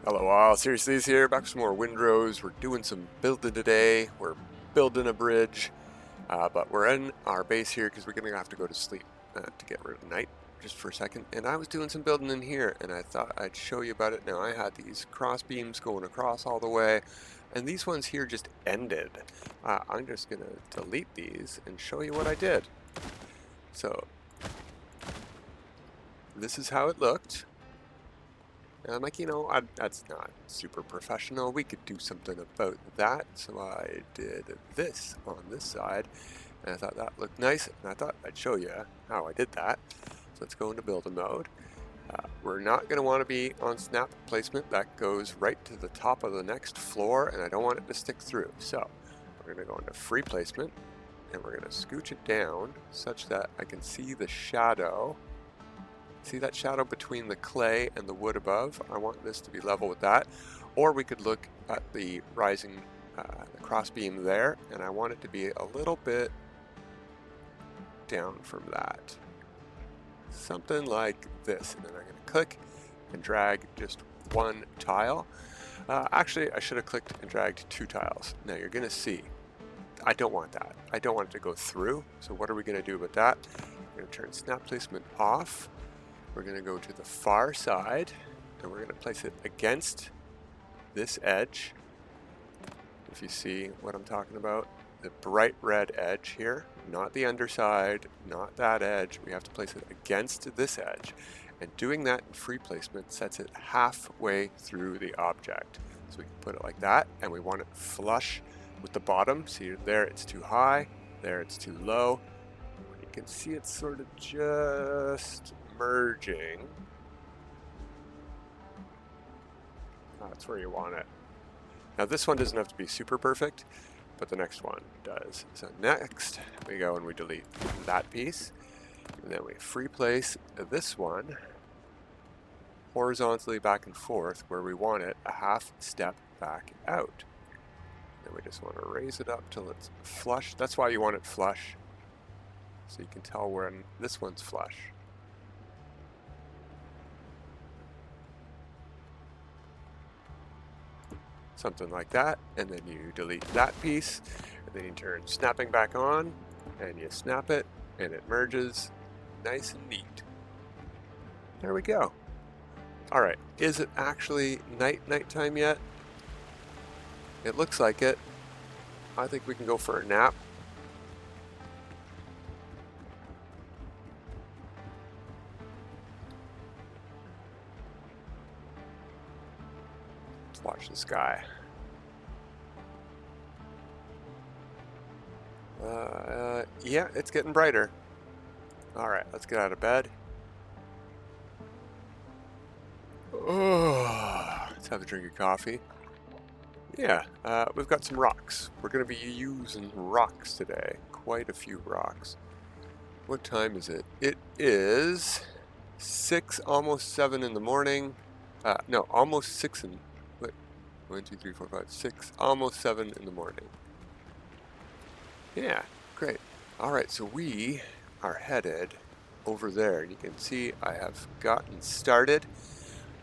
Hello all, Seriously's here, back with some more Windrose. We're doing some building today. We're building a bridge, but we're in our base here because we're going to have to go to sleep to get rid of night just for a second. And I was doing some building in here and I thought I'd show you about it. Now I had these cross beams going across all the way and these ones here just ended. I'm just going to delete these and show you what I did. So this is how it looked. And I'm like, that's not super professional. We could do something about that. So I did this on this side. And I thought that looked nice. And I thought I'd show you how I did that. So let's go into building mode. We're not going to want to be on snap placement. That goes right to the top of the next floor. And I don't want it to stick through. So we're going to go into free placement. And we're going to scooch it down such that I can see the shadow. See that shadow between the clay and the wood above? I want this to be level with that. Or we could look at the rising the cross beam there, and I want it to be a little bit down from that. Something like this. And then I'm going to click and drag just one tile. Actually, I should have clicked and dragged two tiles. Now you're going to see, I don't want that. I don't want it to go through. So what are we going to do about that? We're going to turn snap placement off. We're going to go to the far side and we're going to place it against this edge. If you see what I'm talking about, the bright red edge here, not the underside, not that edge. We have to place it against this edge. And doing that in free placement sets it halfway through the object. So we can put it like that, and we want it flush with the bottom. See there, it's too high. There, it's too low. You can see it's sort of just merging. That's where you want it. Now this one doesn't have to be super perfect, but the next one does. So next we go and we delete that piece, and then we free place this one horizontally back and forth where we want it a half step back out. Then we just want to raise it up till it's flush. That's why you want it flush, so you can tell when this one's flush. Something like that, and then you delete that piece, and then you turn snapping back on, and you snap it, and it merges nice and neat. There we go. Alright, is it actually nighttime yet? It looks like it. I think we can go for a nap. Watch the sky. Yeah, it's getting brighter. Alright, let's get out of bed. Oh, let's have a drink of coffee. Yeah, we've got some rocks. We're going to be using rocks today. Quite a few rocks. What time is it? It is 6, almost 7 in the morning. No, almost 6 in... 1, 2, 3, 4, 5, 6, almost 7 in the morning. Yeah, great. Alright, so we are headed over there. And you can see I have gotten started.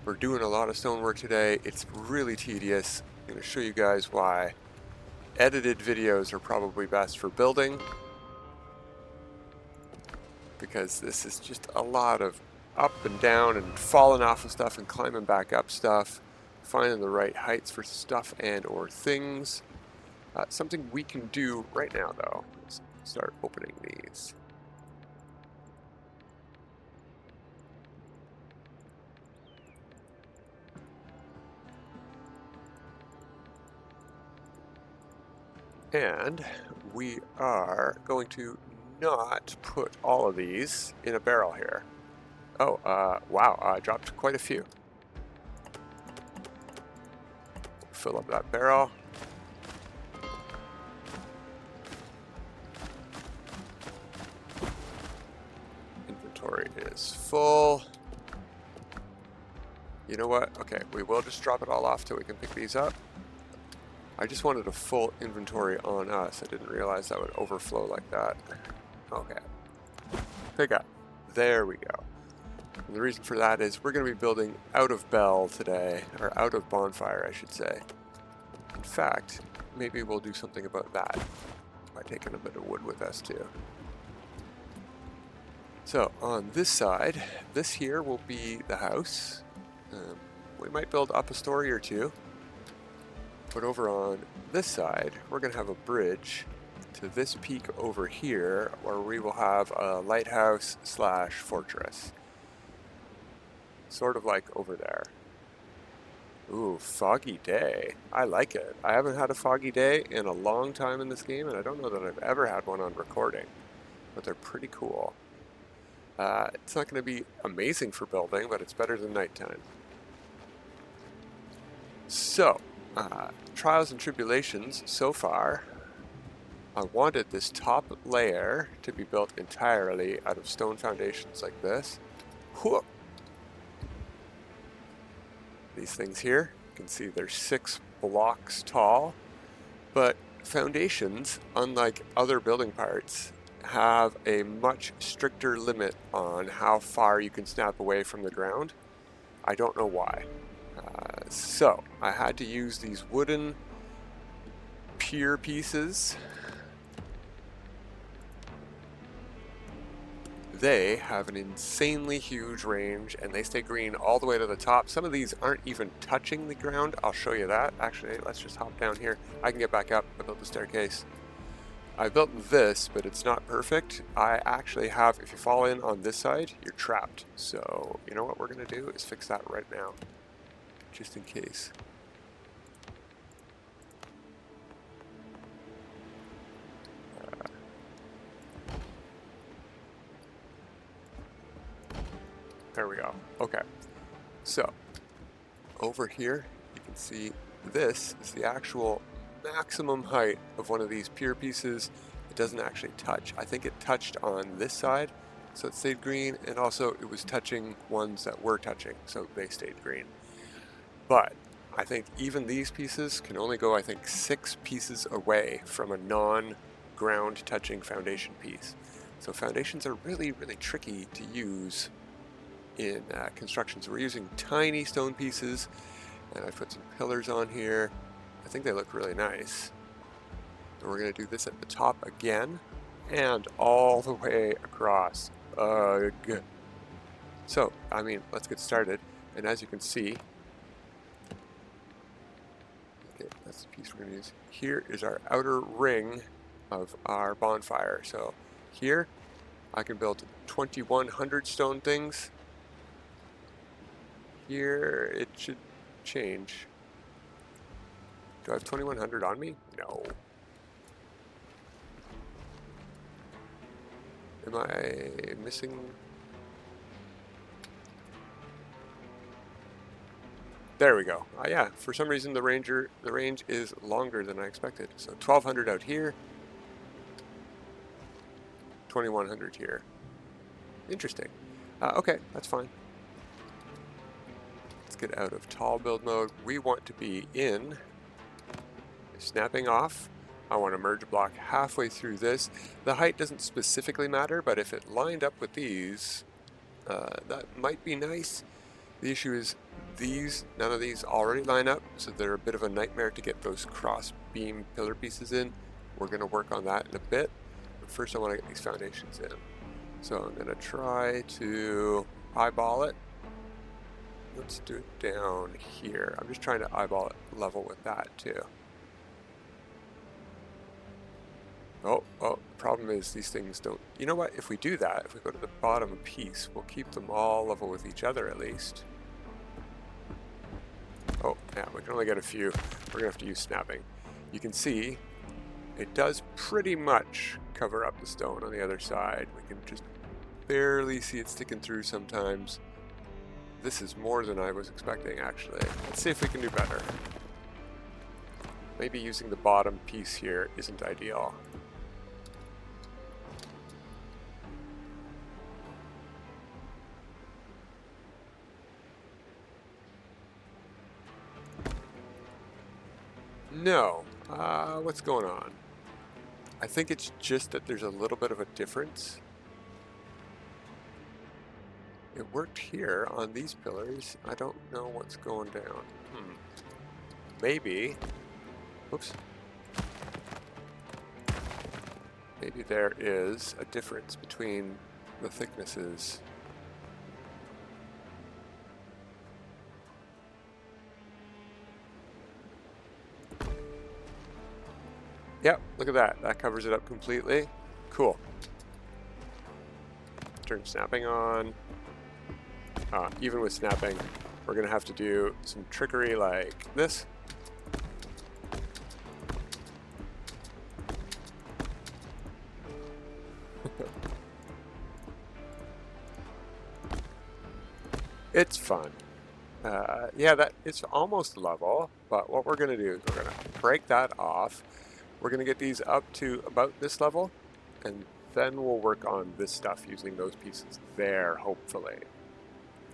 We're doing a lot of stonework today. It's really tedious. I'm going to show you guys why edited videos are probably best for building. Because this is just a lot of up and down and falling off of stuff and climbing back up stuff. Finding the right heights for stuff and or things. Something we can do right now though is start opening these. And we are going to not put all of these in a barrel here. Oh, wow, I dropped quite a few. Fill up that barrel. Inventory is full. You know what? Okay, we will just drop it all off till we can pick these up. I just wanted a full inventory on us. I didn't realize that would overflow like that. Okay. Pick up. There we go. And the reason for that is we're going to be building out of bell today, or out of bonfire, I should say. In fact, maybe we'll do something about that by taking a bit of wood with us too. So on this side, this here will be the house. We might build up a story or two. But over on this side, we're going to have a bridge to this peak over here where we will have a lighthouse slash fortress. Sort of like over there. Ooh, foggy day. I like it. I haven't had a foggy day in a long time in this game, and I don't know that I've ever had one on recording. But they're pretty cool. It's not going to be amazing for building, but it's better than nighttime. So, trials and tribulations so far. I wanted this top layer to be built entirely out of stone foundations like this. Whoop. These things here, you can see they're 6 blocks tall, but foundations, unlike other building parts, have a much stricter limit on how far you can snap away from the ground. I don't know why. So I had to use these wooden pier pieces. They have an insanely huge range and they stay green all the way to the top. Some of these aren't even touching the ground. I'll show you that. Actually, let's just hop down here. I can get back up. I built the staircase. I built this, but it's not perfect. I actually have, if you fall in on this side, you're trapped. So, you know what we're going to do is fix that right now, just in case. There we go. Okay. So, over here, you can see this is the actual maximum height of one of these pier pieces. It doesn't actually touch. I think it touched on this side, so it stayed green, and also it was touching ones that were touching, so they stayed green. But I think even these pieces can only go, I think, 6 pieces away from a non-ground touching foundation piece. So foundations are really, really tricky to use in construction. So we're using tiny stone pieces, and I put some pillars on here. I think they look really nice. And we're going to do this at the top again and all the way across. So, I mean, let's get started. And as you can see, okay, that's the piece we're going to use. Here is our outer ring of our bonfire. So here I can build 2100 stone things. Here it should change. Do I have 2100 on me? No. Am I missing? There we go. Yeah, for some reason the range is longer than I expected. So 1200 out here, 2100 here. Interesting. Okay, that's fine. Let's get out of tall build mode. We want to be in snapping off. I want to merge block halfway through this. The height doesn't specifically matter, but if it lined up with these, that might be nice. The issue is none of these already line up, so they're a bit of a nightmare to get those cross beam pillar pieces in. We're going to work on that in a bit, but first I want to get these foundations in. So I'm going to try to eyeball it. Let's do it down here. I'm just trying to eyeball it level with that too. Oh, the problem is these things don't... You know what? If we do that, if we go to the bottom piece, we'll keep them all level with each other at least. Oh, yeah, we can only get a few. We're going to have to use snapping. You can see it does pretty much cover up the stone on the other side. We can just barely see it sticking through sometimes. This is more than I was expecting, actually. Let's see if we can do better. Maybe using the bottom piece here isn't ideal. No. What's going on? I think it's just that there's a little bit of a difference It worked here on these pillars. I don't know what's going down. Maybe. Whoops. Maybe there is a difference between the thicknesses. Yep, look at that. That covers it up completely. Cool. Turn snapping on. Even with snapping, we're going to have to do some trickery like this. It's fun. Yeah, that it's almost level, but what we're going to do is we're going to break that off. We're going to get these up to about this level, and then we'll work on this stuff using those pieces there, hopefully.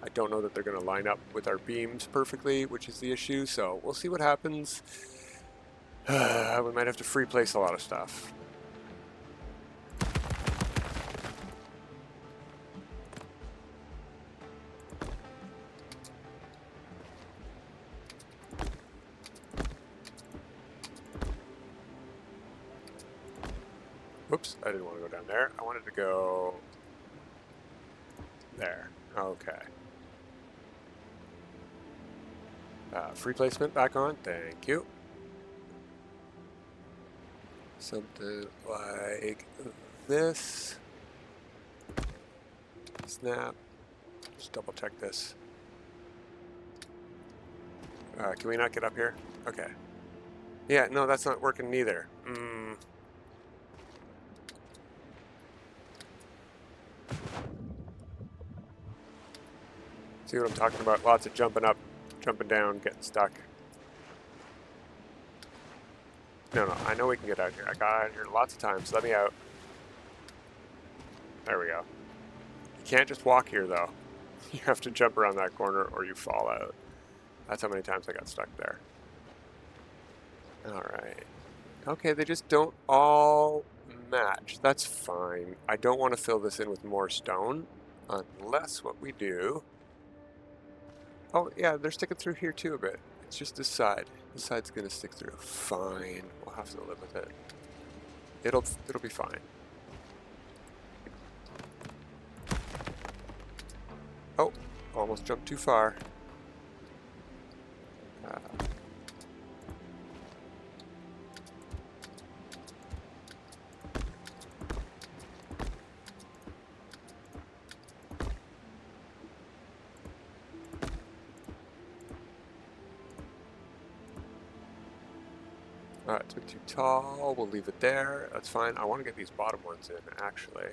I don't know that they're going to line up with our beams perfectly, which is the issue, so we'll see what happens. We might have to free place a lot of stuff. Whoops, I didn't want to go down there. I wanted to go there. Okay. Free placement back on. Thank you. Something like this. Snap. Just double check this. Can we not get up here? Okay. Yeah, no, that's not working neither. See what I'm talking about? Lots of jumping up, jumping down, getting stuck. No, I know we can get out here. I got out here lots of times. Let me out. There we go. You can't just walk here, though. You have to jump around that corner or you fall out. That's how many times I got stuck there. Alright. Okay, they just don't all match. That's fine. I don't want to fill this in with more stone, unless what we do... Oh, yeah, they're sticking through here too a bit. It's just this side. This side's gonna stick through. Fine. We'll have to live with it. It'll be fine. Oh, almost jumped too far. It's a bit too tall. We'll leave it there. That's fine. I want to get these bottom ones in, actually.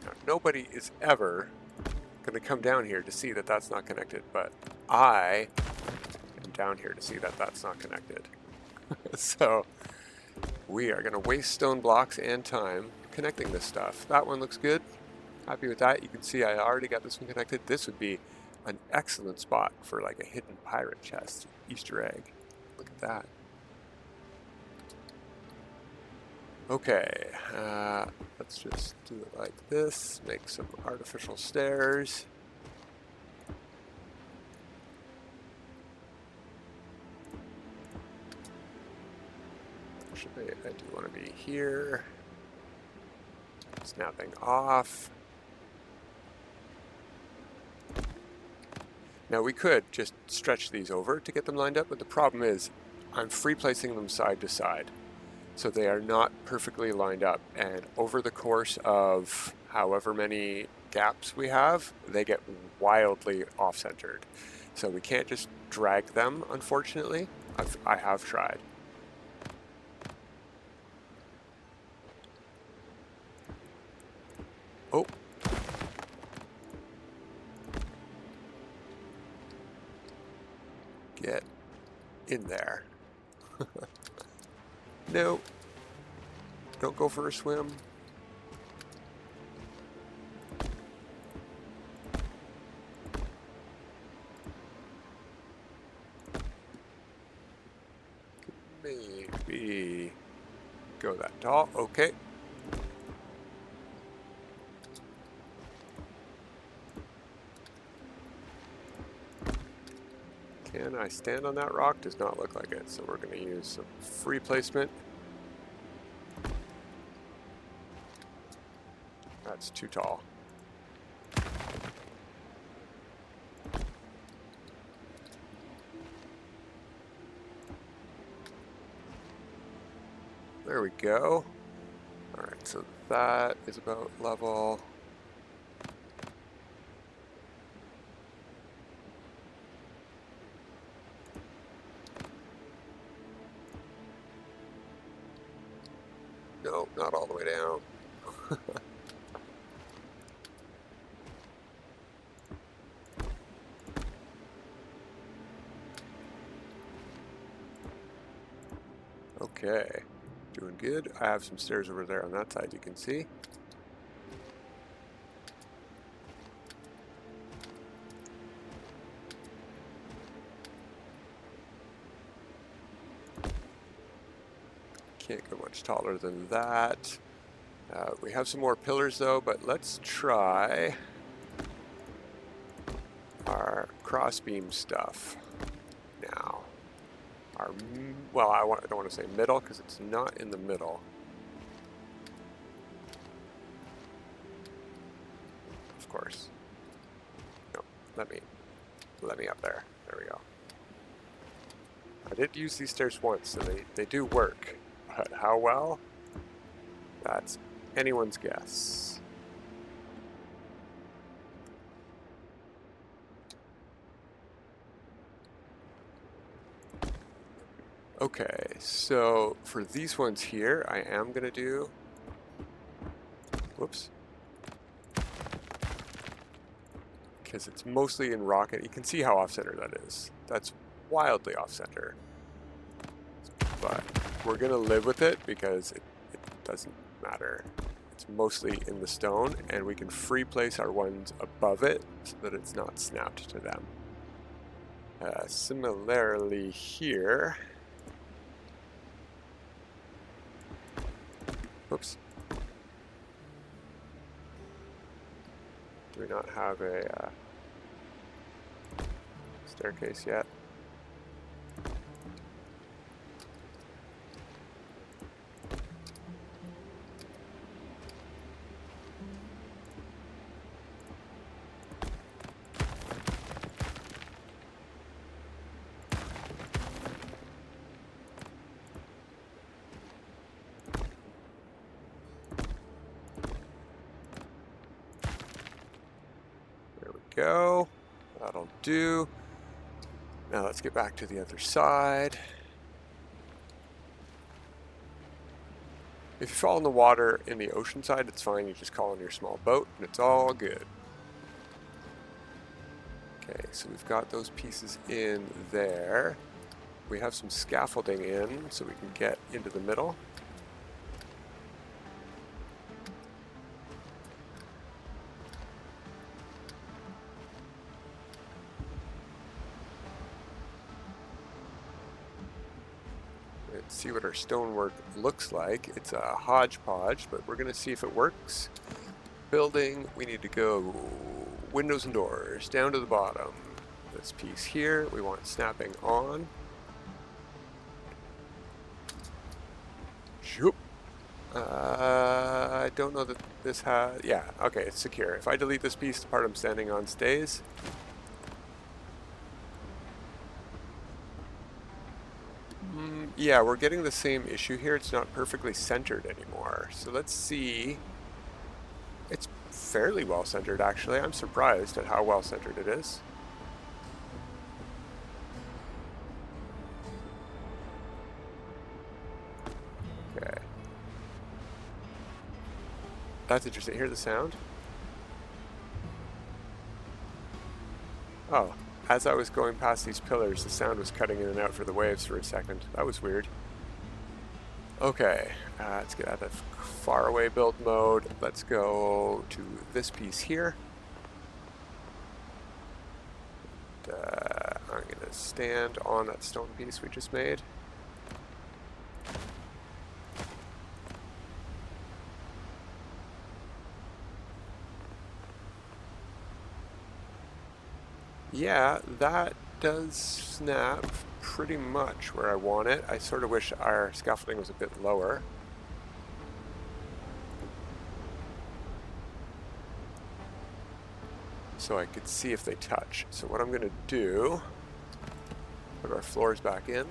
Now, nobody is ever going to come down here to see that that's not connected, but I am down here to see that that's not connected. So we are going to waste stone blocks and time connecting this stuff. That one looks good. Happy with that. You can see I already got this one connected. This would be an excellent spot for like a hidden pirate chest, Easter egg. Look at that. Okay, let's just do it like this. Make some artificial stairs. Actually, I do want to be here. Snapping off. Now we could just stretch these over to get them lined up, but the problem is I'm free placing them side to side. So they are not perfectly lined up, and over the course of however many gaps we have, they get wildly off-centered. So we can't just drag them, unfortunately. I have tried. Oh. Get in there. No. Don't go for a swim. maybe go that tall. Okay. Can I stand on that rock? Does not look like it. So we're going to use some free placement. That's too tall. There we go. All right, so that is about level. No, not all the way down. Okay, doing good. I have some stairs over there on that side, you can see. Can't go much taller than that. We have some more pillars though, but let's try our crossbeam stuff now. Well, I don't want to say middle because it's not in the middle. Of course. No, let me up there. There we go. I did use these stairs once, so they do work. But how well? That's anyone's guess. Okay, so for these ones here, I am going to do... Whoops. Because it's mostly in rocket. You can see how off-center that is. That's wildly off-center. But we're going to live with it because it doesn't matter. It's mostly in the stone, and we can free place our ones above it so that it's not snapped to them. Similarly here... Oops. Do we not have a staircase yet? Go. That'll do. Now let's get back to the other side. If you fall in the water in the ocean side, it's fine. You just call in your small boat and it's all good. Okay, so we've got those pieces in there. We have some scaffolding in so we can get into the middle. See what our stonework looks like. It's a hodgepodge, but we're going to see if it works. Building, we need to go windows and doors, down to the bottom. This piece here, we want snapping on. Shoop. I don't know that this has... Yeah, okay, it's secure. If I delete this piece, the part I'm standing on stays. Yeah, we're getting the same issue here. It's not perfectly centered anymore. So let's see. It's fairly well centered, actually. I'm surprised at how well centered it is. Okay. That's interesting. Hear the sound? Oh. As I was going past these pillars, the sound was cutting in and out for the waves for a second. That was weird. Okay, let's get out of faraway build mode. Let's go to this piece here. And, I'm going to stand on that stone piece we just made. yeah, that does snap pretty much where I want it. I sort of wish our scaffolding was a bit lower. So I could see if they touch. So what I'm going to do, put our floors back in.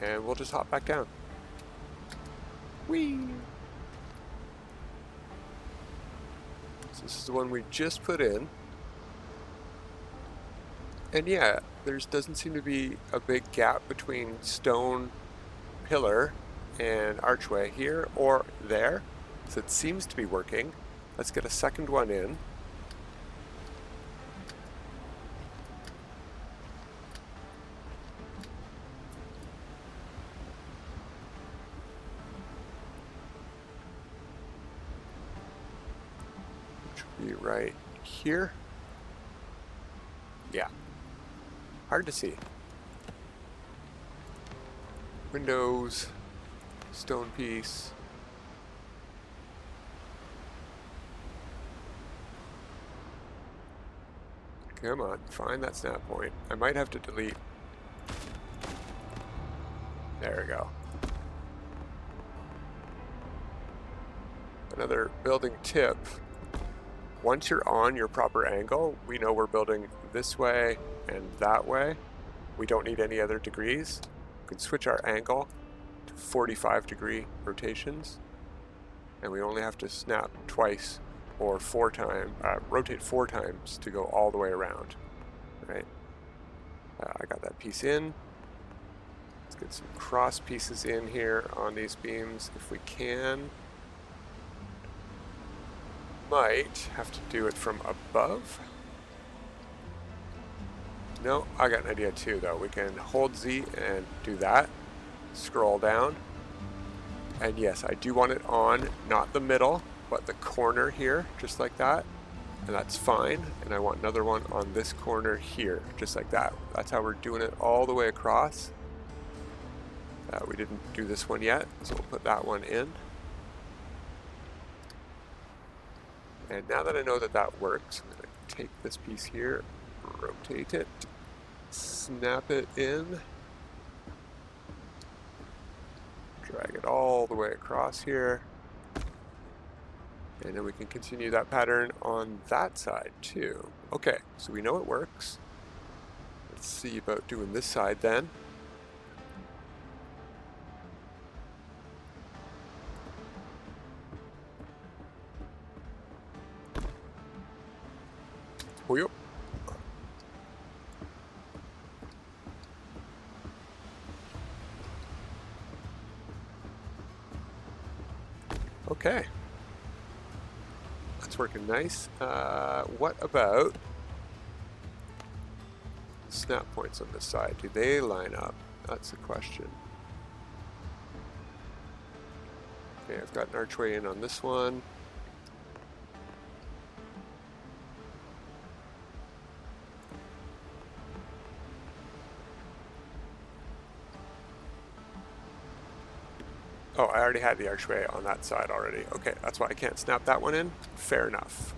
And we'll just hop back down. Whee! So this is the one we just put in. And yeah, there doesn't seem to be a big gap between stone pillar and archway here or there. So it seems to be working. Let's get a second one in. Which will be right here. Yeah. Hard to see. Windows, stone piece. Come on, find that snap point. I might have to delete. There we go. Another building tip. Once you're on your proper angle, we know we're building this way and that way. We don't need any other degrees. We can switch our angle to 45-degree rotations, and we only have to snap twice or rotate 4 times to go all the way around. Right? I got that piece in. Let's get some cross pieces in here on these beams if we can. Might have to do it from above. No, I got an idea too though. We can hold Z and do that. Scroll down. And yes, I do want it on, not the middle, but the corner here, just like that. And that's fine. And I want another one on this corner here, just like that. That's how we're doing it all the way across. We didn't do this one yet, so we'll put that one in. And now that I know that that works, I'm going to take this piece here, rotate it, snap it in, drag it all the way across here, and then we can continue that pattern on that side too. Okay, so we know it works. Let's see about doing this side then. Whoop. Okay. That's working nice. What about snap points on this side? Do they line up? That's the question. Okay, I've got an archway in on this one. Oh, I already had the archway on that side already. Okay, that's why I can't snap that one in. Fair enough.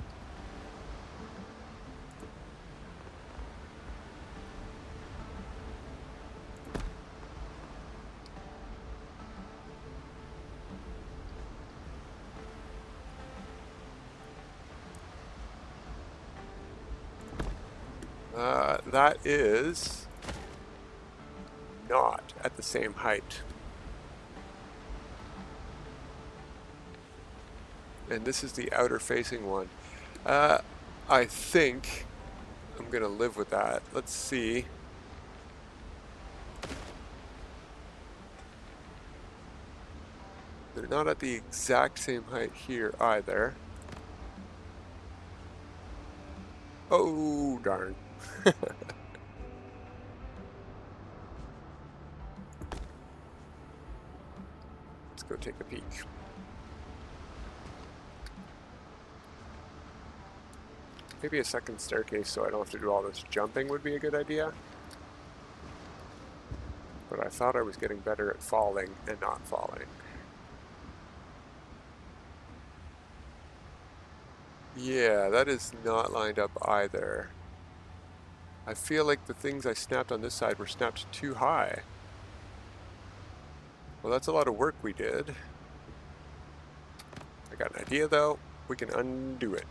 That is not at the same height. And this is the outer facing one. I think I'm gonna live with that. Let's see. They're not at the exact same height here either. Oh, darn. Let's go take a peek. Maybe a second staircase so I don't have to do all this jumping would be a good idea. But I thought I was getting better at falling and not falling. Yeah, that is not lined up either. I feel like the things I snapped on this side were snapped too high. Well, that's a lot of work we did. I got an idea though. We can undo it.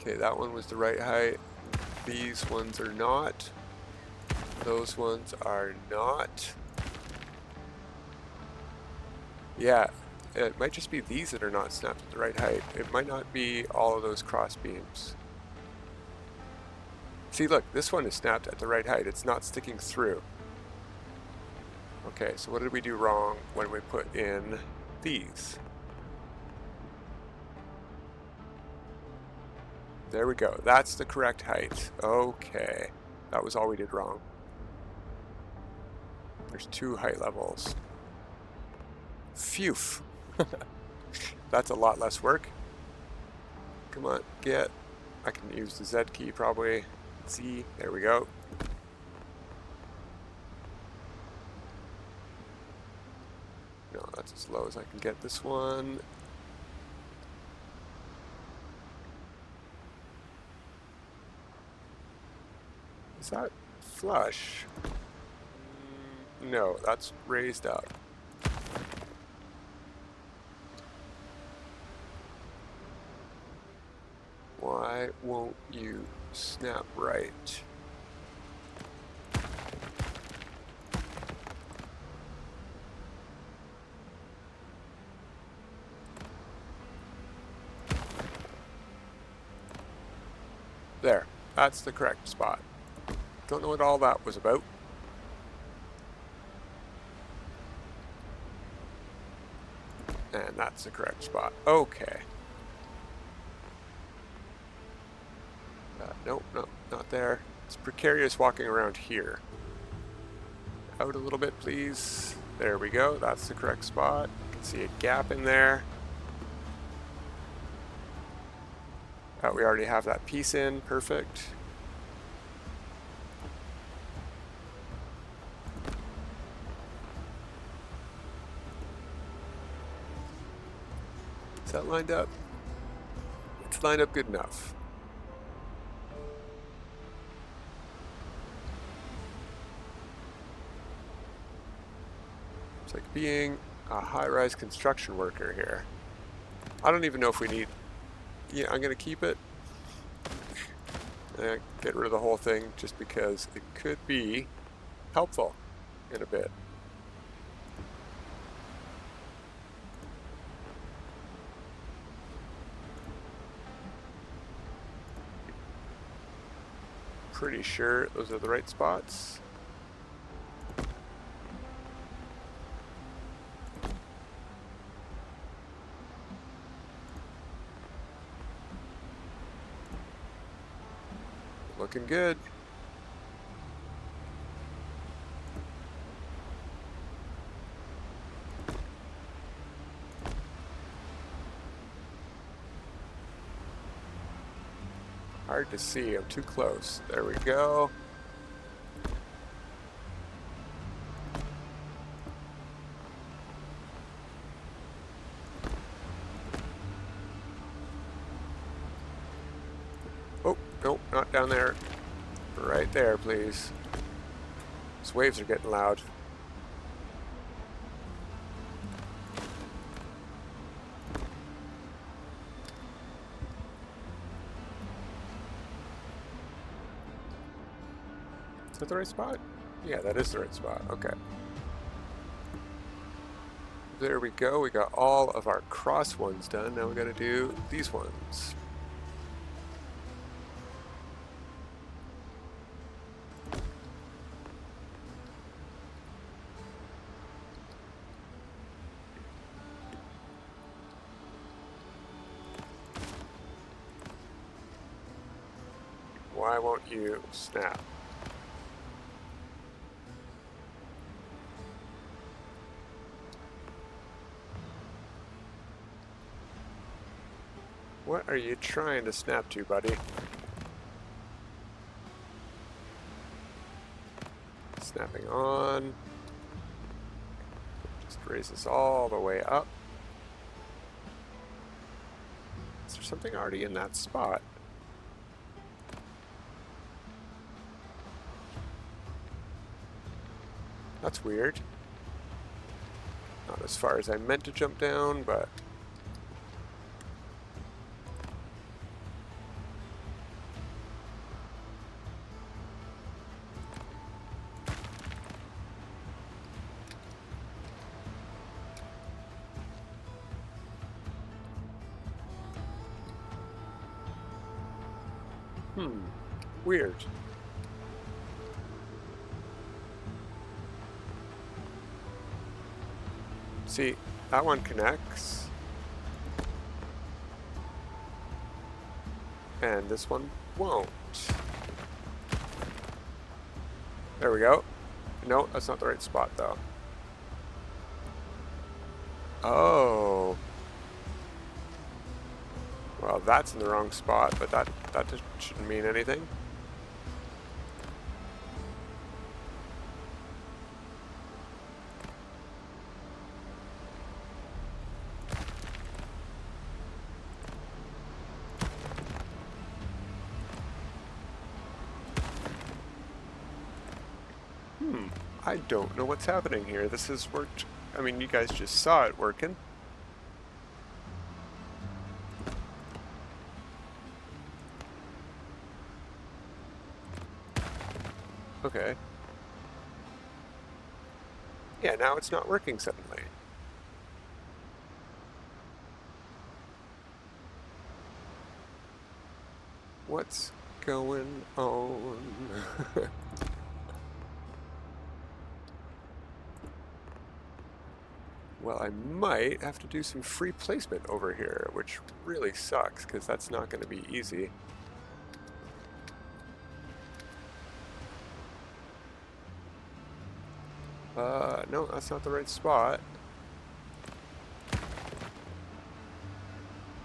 Okay, that one was the right height. These ones are not. Those ones are not. Yeah, it might just be these that are not snapped at the right height. It might not be all of those cross beams. See, look, this one is snapped at the right height. It's not sticking through. Okay, so what did we do wrong when we put in these? There we go. That's the correct height. Okay, that was all we did wrong. There's 2 height levels. Phew. That's a lot less work. Come on, get. I can use the Z key probably. Z, there we go. No, that's as low as I can get this one. Is that flush? No, that's raised up. Why won't you snap right? There, that's the correct spot. Don't know what all that was about. And that's the correct spot. Okay. Nope, nope, not there. It's precarious walking around here. Out a little bit, please. There we go. That's the correct spot. You can see a gap in there. Oh, we already have that piece in. Perfect. Is that lined up? It's lined up good enough. It's like being a high-rise construction worker here. I don't even know if we need... Yeah, I'm going to keep it. Get rid of the whole thing just because it could be helpful in a bit. Pretty sure those are the right spots. Looking good. Hard to see, I'm too close. There we go. Oh, nope, not down there. Right there, please. These waves are getting loud. Is that the right spot? Yeah, that is the right spot. Okay. There we go. We got all of our cross ones done. Now we got to do these ones. Why won't you snap? What are you trying to snap to, buddy? Snapping on. Just raise this all the way up. Is there something already in that spot? That's weird. Not as far as I meant to jump down, but... Weird. See, that one connects. And this one won't. There we go. No, that's not the right spot though. Oh. Well, that's in the wrong spot, but that just shouldn't mean anything. I don't know what's happening here. This has worked. I mean, you guys just saw it working. Okay. Yeah, now it's not working suddenly. What's going on? Well, I might have to do some free placement over here, which really sucks, because that's not going to be easy. No, that's not the right spot.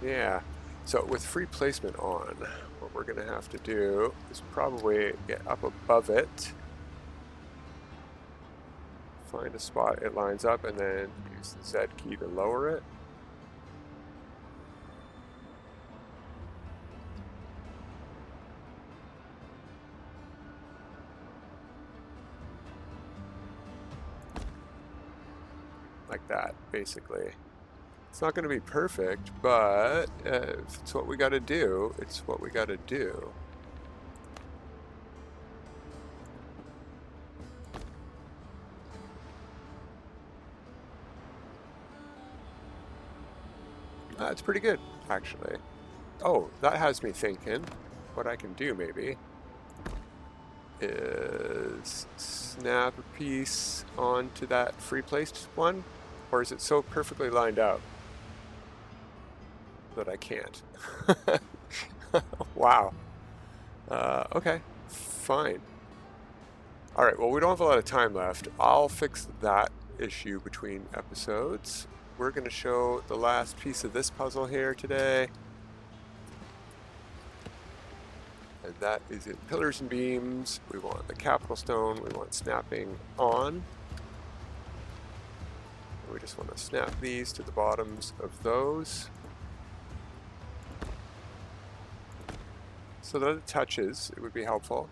Yeah, so with free placement on, what we're going to have to do is probably get up above it, find a spot it lines up, and then use the Z key to lower it. Like that, basically. It's not going to be perfect, but if it's what we got to do, it's what we got to do. It's pretty good, actually. Oh, that has me thinking. What I can do, maybe, is snap a piece onto that free placed one, or is it so perfectly lined up that I can't? Wow. Okay, fine. Alright, well, we don't have a lot of time left. I'll fix that issue between episodes. We're going to show the last piece of this puzzle here today. And that is in pillars and beams. We want the capital stone. We want snapping on. And we just want to snap these to the bottoms of those, so that it touches. It would be helpful.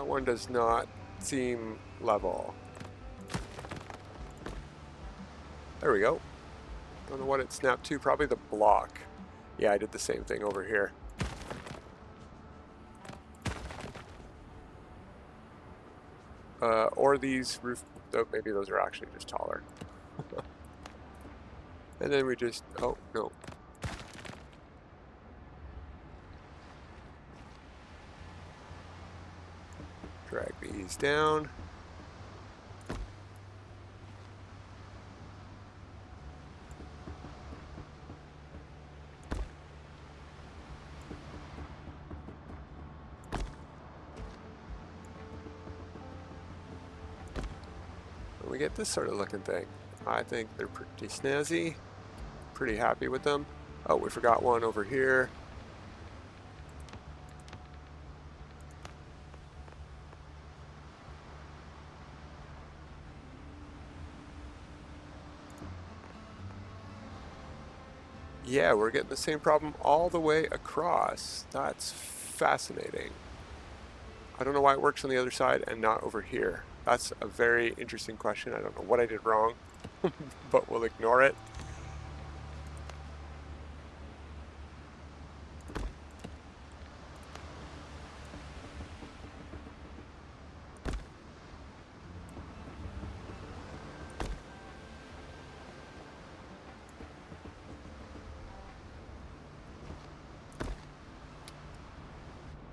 One does not seem level. There we go. Don't know what it snapped to. Probably the block. Yeah, I did the same thing over here. Or these roof... Oh, maybe those are actually just taller. And then we just... Oh, no. Drag these down. And we get this sort of looking thing. I think they're pretty snazzy. Pretty happy with them. Oh, we forgot one over here. Yeah, we're getting the same problem all the way across. That's fascinating. I don't know why it works on the other side and not over here. That's a very interesting question. I don't know what I did wrong, but we'll ignore it.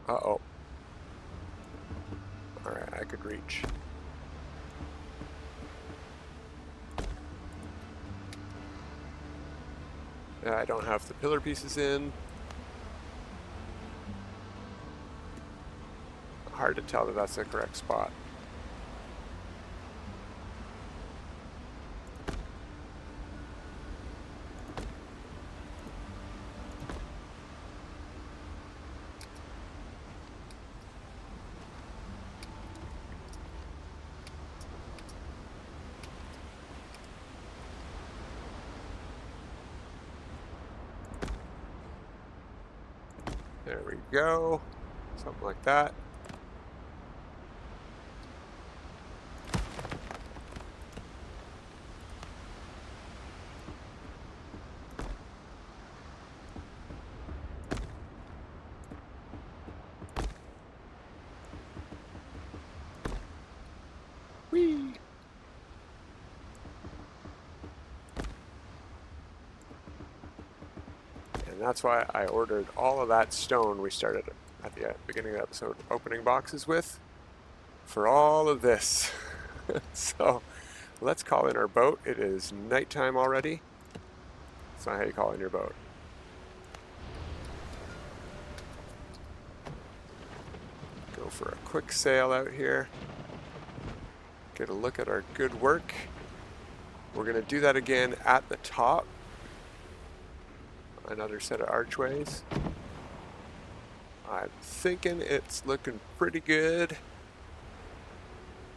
Uh-oh. Alright, I could reach. I don't have the pillar pieces in. Hard to tell that that's the correct spot. There we go. Something like that. Whee! And that's why I ordered all of that stone we started at the beginning of the episode opening boxes with for all of this. So let's call in our boat. It is nighttime already. That's not how you call in your boat. Go for a quick sail out here. Get a look at our good work. We're going to do that again at the top. Another set of archways. I'm thinking it's looking pretty good.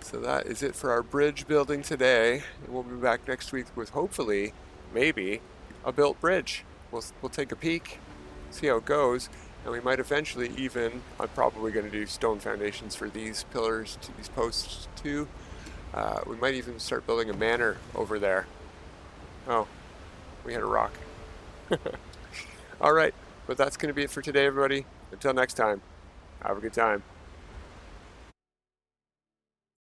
So that is it for our bridge building today. And we'll be back next week with hopefully, maybe, a built bridge. We'll take a peek, see how it goes, and we might eventually even, I'm probably going to do stone foundations for these pillars, these posts too. We might even start building a manor over there. Oh, we hit a rock. All right, but that's going to be it for today, everybody. Until next time, have a good time.